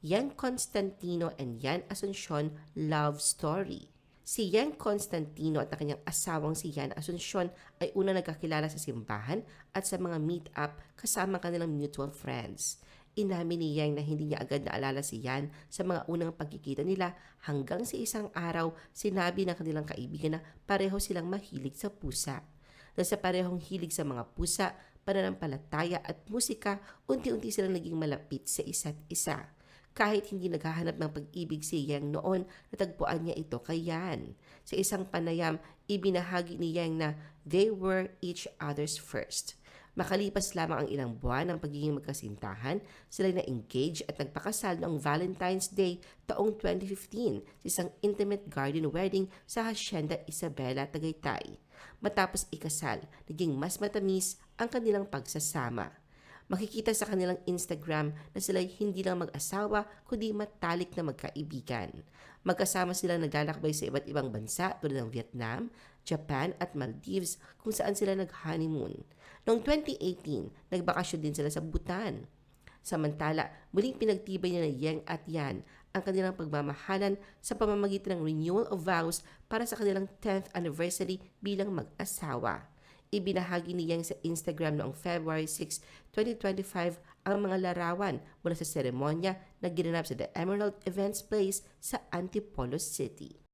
Yang Constantino and Yan Asuncion Love Story. Si Yang Constantino at ang kanyang asawang si Yan Asuncion ay una nagkakilala sa simbahan at sa mga meet-up kasama kanilang mutual friends. Inamin ni Yang na hindi niya agad naalala si Yan sa mga unang pagkikita nila hanggang sa isang araw sinabi ng kanilang kaibigan na pareho silang mahilig sa pusa. Dahil sa parehong hilig sa mga pusa, pananampalataya at musika, unti-unti silang naging malapit sa isa't isa. Kahit hindi naghahanap ng pag-ibig si Yang noon, natagpuan niya ito kay Yan. Sa isang panayam, ibinahagi ni Yang na they were each other's first. Makalipas lamang ang ilang buwan ng pagiging magkasintahan, sila na-engage at nagpakasal noong Valentine's Day taong 2015 sa isang intimate garden wedding sa Hacienda Isabela, Tagaytay. Matapos ikasal, naging mas matamis ang kanilang pagsasama. Makikita sa kanilang Instagram na sila hindi lang mag-asawa kundi matalik na magkaibigan. Magkasama silang naglalakbay sa iba't ibang bansa tulad ng Vietnam, Japan at Maldives kung saan sila nag-honeymoon. Noong 2018, nagbakasyon din sila sa Bhutan. Samantala, muling pinagtibay nila Yang at Yan ang kanilang pagmamahalan sa pamamagitan ng renewal of vows para sa kanilang 10th anniversary bilang mag-asawa. Ibinahagi ni Yang sa Instagram noong February 6, 2025 ang mga larawan mula sa seremonya na ginanap sa The Emerald Events Place sa Antipolo City.